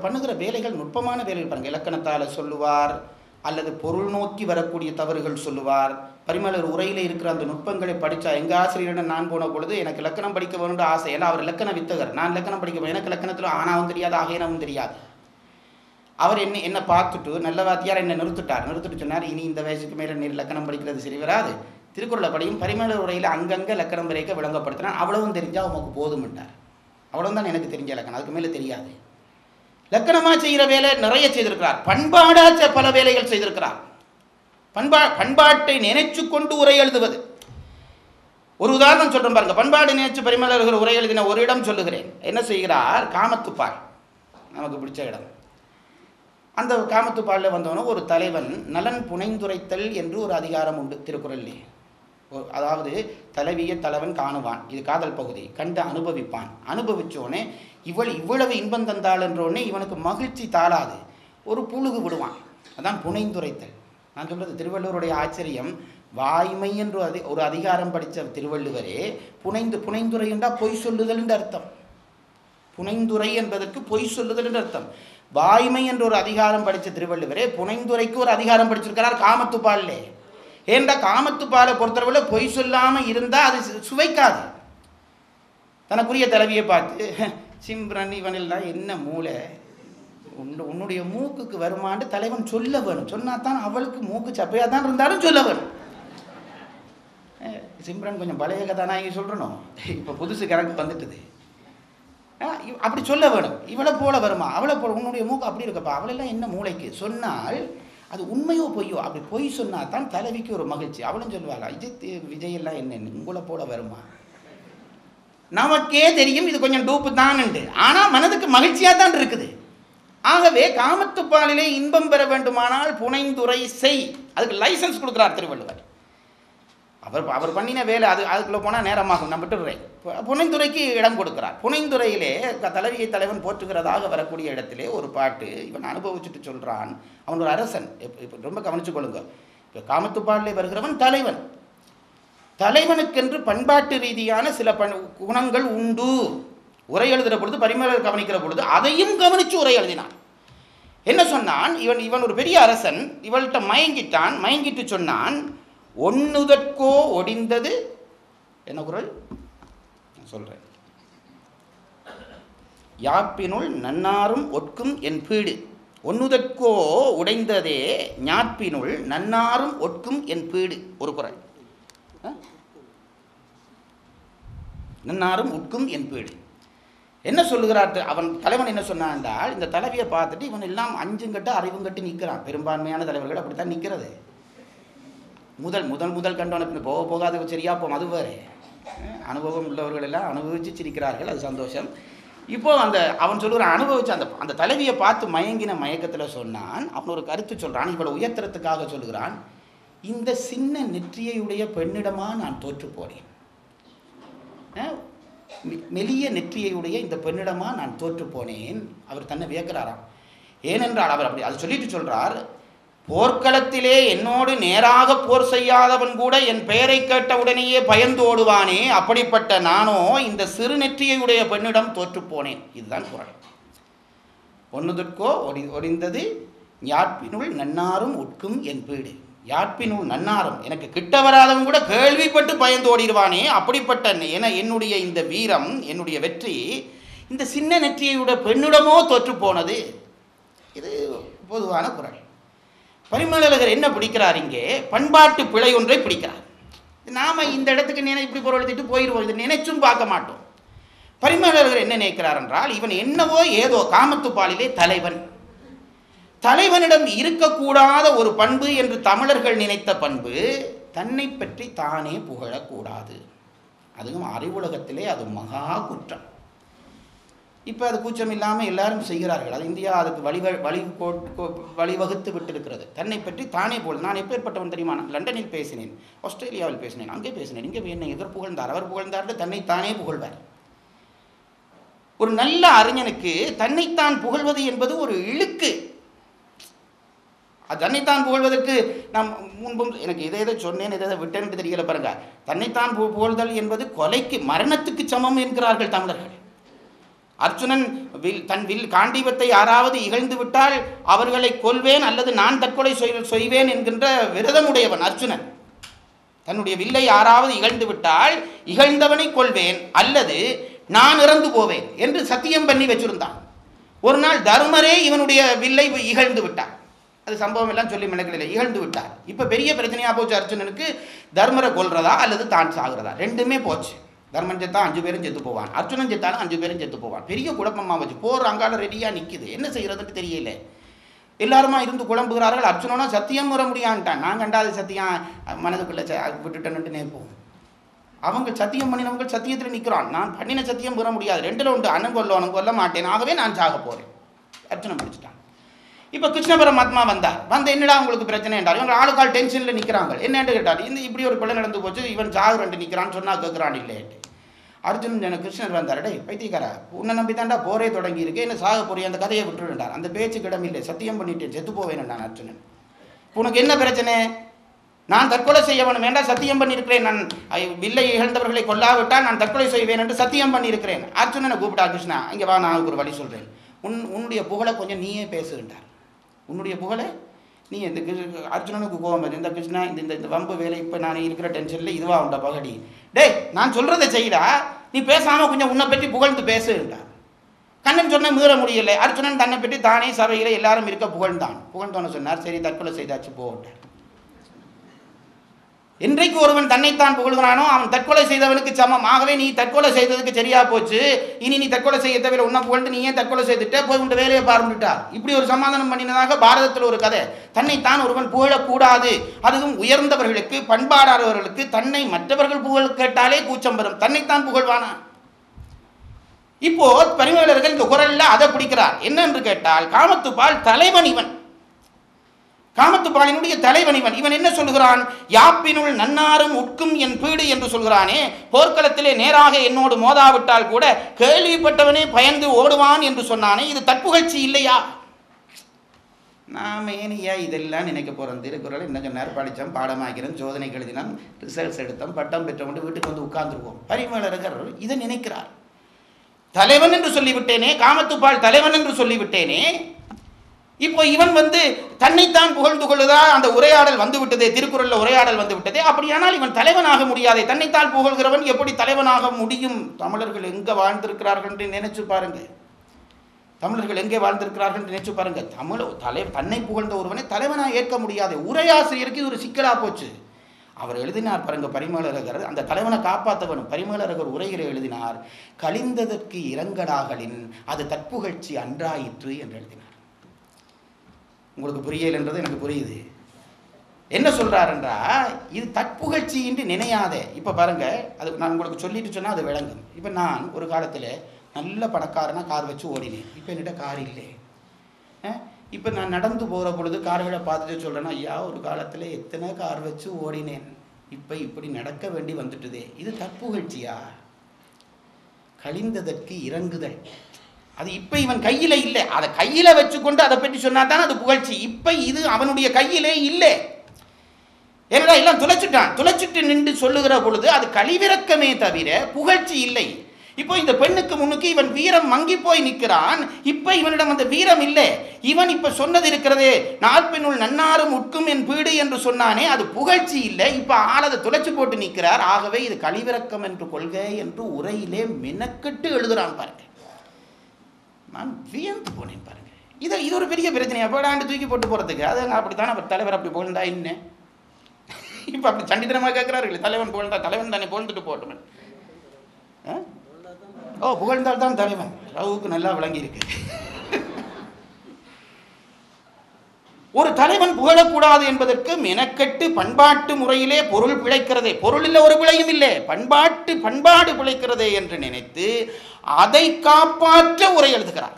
அவர் பண்ணுகிற வேலைகள் நுட்பமான வேலைகள் பாருங்கள். இலக்கணத்தால் சொல்லுவார், அல்லது பொருள் நோக்கி வரக்கூடிய தவறுகள் சொல்லுவார். பரிமளர் உரையில் இருக்கிற அந்த நுட்பங்களை படித்தா, எங்கள் ஆசிரியரிடம் நான் போன பொழுது எனக்கு இலக்கணம் படிக்க வேணும்னு ஆசை. ஏன்னா அவர் இலக்கண வித்தகர், நான் இலக்கணம் படிக்க எனக்கு இலக்கணத்தில் ஆனாவும் தெரியாது, ஆகையனவும் தெரியாது. அவர் என்னை பார்த்துட்டு நல்ல வாத்தியார் என்னை நிறுத்திட்டு சொன்னார், இனி இந்த வயசுக்கு மேலே நீ இலக்கணம் படிக்கிறது சரி வராது, திருக்குறளை படியும். பரிமளர் உரையில் அங்கங்கே இலக்கணம் வரைக்க விளங்கப்படுத்தினார். அவ்வளவும் தெரிஞ்சால் உமக்கு போதும்ட்டார். அவ்வளவு தான் எனக்கு தெரிஞ்ச இலக்கணம், அதுக்கு மேலே தெரியாது. இலக்கணமாக செய்கிற வேலை நிறைய செய்திருக்கிறார். பண்பாடாக பல வேலைகள் செய்திருக்கிறார். பண்பாட்டை நினைச்சு கொண்டு உரை எழுதுவது. ஒரு உதாரணம் சொல்றேன் பாருங்க. பண்பாடு நினைச்சு பரிமளர் உரை எழுதின ஒரு இடம் சொல்லுகிறேன். என்ன செய்கிறார்? காமத்துப்பால், நமக்கு பிடிச்ச இடம். அந்த காமத்துப்பாலில் வந்தவனும் ஒரு தலைவன் நலன் புனைந்துரைத்தல் என்று ஒரு அதிகாரம் உண்டு திருக்குறள்லே. அதாவது தலைவிய தலைவன் காணுவான், இது காதல் பகுதி, கண்டு அனுபவிப்பான். அனுபவிச்சோடனே இவ்வளவு இன்பம் தந்தாள் என்றோடனே இவனுக்கு மகிழ்ச்சி தாளாது, ஒரு புழுகு விடுவான். அதான் புனைந்துரைத்தல். நான் சொல்கிறது திருவள்ளுவருடைய ஆச்சரியம். வாய்மை என்று ஒரு அதிகாரம் படித்த திருவள்ளுவரே புனைந்துரை என்றால் பொய் சொல்லுதல் என்று அர்த்தம். புனைந்துரை என்பதற்கு பொய் சொல்லுதல் என்று அர்த்தம். வாய்மை என்ற ஒரு அதிகாரம் படித்த திருவள்ளுவரே புனைந்துரைக்கு ஒரு அதிகாரம் படிச்சிருக்கிறார் காமத்துப்பாலே. ஏண்டா காமத்துப்பாலை பொறுத்தளவில் பொய் சொல்லாமல் இருந்தால் அது சுவைக்காது. தனக்குரிய தலைவியை பார்த்து, சிம்ரன் இவனெல்லாம் என்ன மூளை, உன்னுடைய மூக்குக்கு வருமானு தலைவன் சொல்ல வேணும். சொன்னா தான் அவளுக்கு மூக்கு சப்பையாக தான் இருந்தாலும் சொல்ல வேணும். சிம்ரன் கொஞ்சம் பழைய கதாநாயகி சொல்கிறணும், இப்போ புதுசு கணக்கு வந்துட்டுது. அப்படி சொல்ல வேணும். இவளை போல வருமா, அவளை போல உன்னுடைய மூக்கு அப்படி இருக்கப்பா, அவளெல்லாம் என்ன மூளைக்கு சொன்னால் அது உண்மையோ பொய்யோ. அப்படி பொய் சொன்னால் தான் தலைவிக்கு ஒரு மகிழ்ச்சி. அவளும் சொல்லுவாள், விஜய் எல்லாம் என்ன உங்களை போல வருமா. நமக்கே தெரியும் இது கொஞ்சம் டூப்பு தான் உண்டு, ஆனால் மனதுக்கு மகிழ்ச்சியாக தான் இருக்குது. ஆகவே காமத்துப்பாலிலே இன்பம் பெற வேண்டுமானால் புனைந்துரை செய். அதுக்கு லைசன்ஸ் கொடுக்குறார் திருவள்ளுவர். அவர் பண்ணின வேலை அதுக்குள்ளே போனால் நேரமாகும், நான் விட்டுடுறேன். புனைந்துரைக்கு இடம் கொடுக்கிறார். புனைந்துரையிலே தலைவியை தலைவன் போற்றுகிறதாக வரக்கூடிய இடத்திலே ஒரு பாட்டு இவன் அனுபவிச்சுட்டு சொல்கிறான். அவன் ஒரு அரசன். இப்போ ரொம்ப கவனிச்சு கொள்ளுங்க. இப்போ காமத்துப்பாலிலே வருகிறவன் தலைவன். தலைவனுக்கென்று பண்பாட்டு ரீதியான சில குணங்கள் உண்டு. உரை எழுதுகிற பொழுது பரிமளர் கவனிக்கிற பொழுது அதையும் கவனித்து உரை எழுதினான். என்ன சொன்னான்? இவன் ஒரு பெரிய அரசன், இவள்கிட்ட மயங்கிட்டு சொன்னான், ஒன்னுதற்கோ ஒடிந்தது. என்ன குறள் சொல்றேன்? யாப்பினுள் நன்னாரும் ஒட்கும் என் பீடு. ஒன்னுதற்கோ உடைந்ததே ஞாப்பினுள் நன்னாரும் ஒட்கும் என் பீடு. ஒரு குறள். நன்னாரும் உட்கும் என் பீடு. என்ன சொல்லுகிறார் அவன் தலைவன்? என்ன சொன்னான் என்றால், இந்த தலைவியை பார்த்துட்டு இவன் எல்லாம் அஞ்சுங்கட்டு அறிவுங்கட்டு நிற்கிறான். பெரும்பான்மையான தலைவர்கள் அப்படித்தான் நிற்கிறது. முதல் கண்டவனுக்கு போக போகாது சரியா போகும், அது வேறு. அனுபவம் உள்ளவர்கள் எல்லாம் அனுபவித்து சிரிக்கிறார்கள், அது சந்தோஷம். இப்போ அவன் சொல்லுகிற அனுபவிச்சு அந்த தலைவியை பார்த்து மயங்கின மயக்கத்தில் சொன்னான். அவன் ஒரு கருத்து சொல்கிறான், இவ்வளோ உயர்த்தறதுக்காக சொல்லுகிறான். இந்த சின்ன நெற்றியையுடைய பெண்ணிடமா நான் தோற்று போனேன். மெலிய நெற்றியையுடைய இந்த பெண்ணிடமா நான் தோற்று போனேன். அவர் தன்னை வியக்கிறாராம். ஏனென்றால் அவர் அப்படி அது சொல்லிட்டு சொல்றார், போர்க்களத்திலே என்னோடு நேராக போர் செய்யாதவன் கூட என் பெயரை கேட்டவுடனேயே பயந்து ஓடுவானே, அப்படிப்பட்ட நானோ இந்த சிறு நெற்றியையுடைய பெண்ணிடம் தோற்று போனேன். இதுதான் குறள். ஒன்னுதற்கோ ஒடிந்தது யாப்பினுள் நன்னாரும் உட்கும் என் பீடு. யாப்பினுள் நன்னாரும், எனக்கு கிட்ட வராதவன் கூட கேள்விப்பட்டு பயந்து ஓடிடுவானே, அப்படிப்பட்ட என்னுடைய இந்த வீரம், என்னுடைய வெற்றி இந்த சின்ன நெற்றியையுடைய பெண்ணிடமோ தோற்று போனது. இது பொதுவான குறள். பரிமளர் என்ன பிடிக்கிறார்? இங்கே பண்பாட்டு பிழை ஒன்றை பிடிக்கிறார். நாம் இந்த இடத்துக்கு இப்படி பொருள் எடுத்துட்டு போயிடுவோம், இது நினைச்சும் பார்க்க மாட்டோம். பரிமளர் என்ன நினைக்கிறார் என்றால், இவன் என்னவோ ஏதோ காமத்துப்பாலிலே தலைவனிடம் இருக்கக்கூடாத ஒரு பண்பு என்று தமிழர்கள் நினைத்த பண்பு, தன்னை பற்றி தானே புகழக்கூடாது. அதுவும் அறிவுலகத்திலே அது மகா குற்றம். இப்போ அது கூச்சம் இல்லாமல் எல்லாரும் செய்கிறார்கள். அது இந்தியா அதுக்கு வழிவகுத்து விட்டிருக்கிறது. தன்னை பற்றி தானே புகழ். நான் எப்பேற்பட்டவன் தெரியுமா? நான் லண்டனில் பேசினேன், ஆஸ்திரேலியாவில் பேசினேன், அங்கே பேசினேன், இங்கே என்னை எதிர் புகழ்ந்தார், அவர் புகழ்ந்தார், தன்னை தானே புகழ்வார். ஒரு நல்ல அறிஞனுக்கு தன்னைத்தான் புகழ்வது என்பது ஒரு இழுக்கு. தன்னைத்தான் புகழ்வதற்கு நாம் முன்பும் எனக்கு இதை சொன்னேன், இதை விட்டேன்னு தெரியல பாருங்க. தன்னைத்தான் புகழ்தல் என்பது கொலைக்கு மரணத்துக்கு சமம் என்கிறார்கள் தமிழர்கள். அர்ஜுனன் தன் காண்டீபத்தை யாராவது இகழ்ந்து விட்டால் அவர்களை கொல்வேன் அல்லது நான் தற்கொலை செய்வேன் என்கின்ற விரதமுடையவன் அர்ஜுனன். தன்னுடைய வில்லை யாராவது இகழ்ந்து விட்டால் இகழ்ந்தவனை கொல்வேன் அல்லது நான் இறந்து போவேன் என்று சத்தியம் பண்ணி வச்சிருந்தான். ஒரு நாள் தர்மரே இவனுடைய வில்லை இகழ்ந்து விட்டார். அது சம்பவம் எல்லாம் சொல்லி மெனக்கிடல, இகழ்ந்து விட்டார். இப்போ பெரிய பிரச்சனையாக போச்சு அர்ஜுனனுக்கு. தர்மரை கொல்றதா அல்லது தான் சாகிறதா, ரெண்டுமே போச்சு. தர்மன் செத்தா 5 பேரும் செத்து போவான், அர்ஜுனன் செத்தாலும் 5 பேரும் செத்து போவான். பெரிய குழப்பமாக வச்சு போர் அங்கால ரெடியாக நிற்குது, என்ன செய்யறதுன்னு தெரியல. எல்லாருமா இருந்து குழம்புகிறார்கள். அர்ஜுனனா சத்தியம் வர முடியான்ட்டான். நான் கண்டாது சத்தியம் மனதுக்குள்ள விட்டுட்டேன்ட்டு நேர்ப்போம். அவங்க சத்தியம் பண்ணினவங்க சத்தியத்தில் நிற்கிறான். நான் பண்ணின சத்தியம் பெற முடியாது, 2ல் 1, அண்ணன் கொல்ல மாட்டேன், ஆகவே நான் சாக போகிறேன். அர்ஜுனன் படிச்சுட்டான். இப்போ கிருஷ்ண பரமாத்மா வந்தார். என்னடா உங்களுக்கு பிரச்சனை என்றார். இவங்க ஆளுக்கால் டென்ஷனில் நிற்கிறாங்க. என்னன்னு கேட்டார். இப்படி ஒரு பிள்ளை நடந்து போச்சு, இவன் சாகுறண்டு நிற்கிறான்னு சொன்னால் கேட்குறான் இல்லைன்ட்டு. அர்ஜுனன் கிருஷ்ணர் வந்தார். டே பைத்தியக்காரா, உன்னை நம்பி தாண்டா போரே தொடங்கி இருக்கு, என்ன சாக போறிய, அந்த கதையை விட்டுருந்தார். அந்த பேச்சுக்கு இடம் இல்லை, சத்தியம் பண்ணிட்டேன், செத்து போவேன் நான் அர்ஜுனன். உனக்கு என்ன பிரச்சனை? நான் தற்கொலை செய்ய வேணும் வேண்டாம், சத்தியம் பண்ணியிருக்கிறேன். நான் வில்லை இழந்தவர்களை கொல்லாவிட்டால் நான் தற்கொலை செய்வேன் என்று சத்தியம் பண்ணியிருக்கிறேன். அர்ஜுனனை கூப்பிட்டா. கிருஷ்ணா இங்கே வா, நான் ஒரு வழி சொல்கிறேன். உன்னுடைய புகழை கொஞ்சம் நீயே பேசுகின்றார். உன்னுடைய புகழை நீ இந்த அர்ஜுனனுக்கு கோபம் இந்த கிருஷ்ணா இந்த வம்பு வேலை இப்போ நான் இருக்கிற டென்ஷனில் இதுவா உண்டா பகடி. டே நான் சொல்கிறத செய்யடா, நீ பேசாமல் கொஞ்சம் உன்னை பற்றி புகழ்ந்து பேசுகின்றார். கண்ணன் சொன்ன மீற முடியலை. அர்ஜுனன் தன்னை பற்றி தானே சபையில் எல்லாரும் இருக்க புகழ்ந்தோன்னு சொன்னார். சரி தற்கொலை செய்தாச்சு போட்டார். என்றைக்கு ஒருவன் தன்னைத்தான் புகழ்கிறானோ அவன் தற்கொலை செய்தவனுக்கு சமம். ஆகவே நீ தற்கொலை செய்ததுக்கு சரியா போச்சு, இனி நீ தற்கொலை செய்ய தவிர உன்னை புகழ்ந்து நீயே தற்கொலை செய்துட்டே போய் உன் வேலையை பார்த்துட்டார். இப்படி ஒரு சமாதானம் பண்ணினதாக பாரதத்தில் ஒரு கதை. தன்னைத்தான் ஒருவன் புகழக்கூடாது, அதுவும் உயர்ந்தவர்களுக்கு பண்பாடாதவர்களுக்கு. தன்னை மற்றவர்கள் புகழ் கேட்டாலே கூச்சம் வரும், தன்னைத்தான் புகழ்வானா? இப்போ பரிமேலழகர் இந்த குரல்ல அதை பிடிக்கிறார். என்னென்று கேட்டால் காமத்துப்பால் தலைவன் இவன், காமத்துப்பாலினுடைய தலைவன் இவன். இவன் என்ன சொல்கிறான்? யாப்பினுள் நன்னாரும் உட்கும் என் பீடு என்று சொல்கிறானே. போர்க்களத்திலே நேராக என்னோடு மோதாவிட்டால் கூட கேள்விப்பட்டவனே பயந்து ஓடுவான் என்று சொன்னானே. இது தற்புகழ்ச்சி இல்லையா? நாம் ஏனியா இதெல்லாம் நினைக்க போகிறோம். திருக்குறள் என்ன சொன்னார்? படித்தோம், பாடமாக்கிறோம், சோதனை எழுதினோம், ரிசல்ட்ஸ் எடுத்தோம், பட்டம் பெற்றோம், வீட்டுக்கு வந்து உட்கார்ந்துருவோம். பரிமேலழகர் இதை நினைக்கிறார். தலைவன் என்று சொல்லிவிட்டேனே, காமத்துப்பால் தலைவன் என்று சொல்லிவிட்டேனே. இப்போ இவன் தன்னைத்தான் புகழ்ந்து கொள்ளுதா? அந்த உரையாடல் வந்து விட்டதே, திருக்குறள்ல உரையாடல் வந்து விட்டதே. அப்படியானால் இவன் தலைவனாக முடியாதே. தன்னைத்தான் புகழ்கிறவன் எப்படி தலைவனாக முடியும்? தமிழர்கள் எங்க வாழ்ந்திருக்கிறார்கள் என்று நினைச்சு பாருங்க. தமிழர்கள் எங்கே வாழ்ந்திருக்கிறார்கள் என்று நினைச்சு பாருங்க. தன்னை புகழ்ந்த ஒருவனை தலைவனாக ஏற்க முடியாது. உரையாசிரியருக்கு இது ஒரு சிக்கலா போச்சு. அவர் எழுதினார் பாருங்க, பரிமேலழகர் அந்த தலைவனை காப்பாற்றவனும். பரிமேலழகர் உரையிலே எழுதினார், கலிந்ததற்கு இரங்கடாகலின் அது தற்புகழ்ச்சி அன்றாயிற்று என்று எழுதினார். உங்களுக்கு புரியலைன்றது எனக்கு புரியுது. என்ன சொல்றாருன்றா, இது தற்புகழ்ச்சி என்று நினையாதே. இப்போ பாருங்க, அது நான் உங்களுக்கு சொல்லிட்டு சொன்னால் அது விளங்கும். இப்போ நான் ஒரு காலத்தில் நல்ல பணக்காரனாக கார் வச்சு ஓடினேன். இப்போ என்கிட்ட கார் இல்லை. இப்போ நான் நடந்து போகிற பொழுது கார்களை பார்த்துட்டு சொல்கிறேன்னா, ஐயா ஒரு காலத்தில் எத்தனை கார் வச்சு ஓடினேன், இப்போ இப்படி நடக்க வேண்டி வந்துட்டுதே. இது தற்புகழ்ச்சியா? கலிந்ததற்கு இறங்குதல். அது இப்போ இவன் கையில் இல்லை. அதை கையில் வச்சுக்கொண்டு அதை பற்றி சொன்னா தானே அது புகழ்ச்சி. இப்போ இது அவனுடைய கையிலே இல்லை. ஏன்னா எல்லாம் துளைச்சிட்டு நின்று சொல்லுகிற பொழுது அது கழிவிறக்கமே தவிர புகழ்ச்சி இல்லை. இப்போ இந்த பெண்ணுக்கு முன்னுக்கு இவன் வீரம் மங்கி போய் நிற்கிறான். இப்போ இவனிடம் அந்த வீரம் இல்லை. இவன் இப்போ சொன்னது இருக்கிறதே, நாற்பெண்ணுள் நன்னாரும் உட்கும் என் பீடு என்று சொன்னானே, அது புகழ்ச்சி இல்லை. இப்போ ஆளதை துளைச்சு போட்டு நிற்கிறார். ஆகவே இது கழிவிறக்கம் என்று கொள்கை என்று உரையிலே மெனக்கெட்டு எழுதுறான் பாருங்க. நான் வியந்து போனேன் பாருங்க. இது ஒரு பெரிய பிரச்சனையா போடாண்டு தூக்கி போட்டு போகிறதுக்கு. அது அப்படித்தானே தலைவர் அப்படி புகழ்ந்தா என்ன? இப்போ அப்படி சண்டித்தனமாக கேட்குறாரு, தலைவன் புகழ்ந்தா தலைவன் தானே புகழ்ந்துட்டு போட்டோம். புகழ்ந்தால் தான் தலைவன். ரவுக்கு நல்லா விளங்கி இருக்கு. ஒரு தலைவன் புகழக்கூடாது என்பதற்கு மெனக்கெட்டு பண்பாட்டு முறையிலே பொருள் பிழைக்கிறதே, பொருளில் ஒரு பிழையும் இல்லை, பண்பாடு பிழைக்கிறதே என்று நினைத்து அதை காப்பாற்ற உரை எழுதுகிறார்.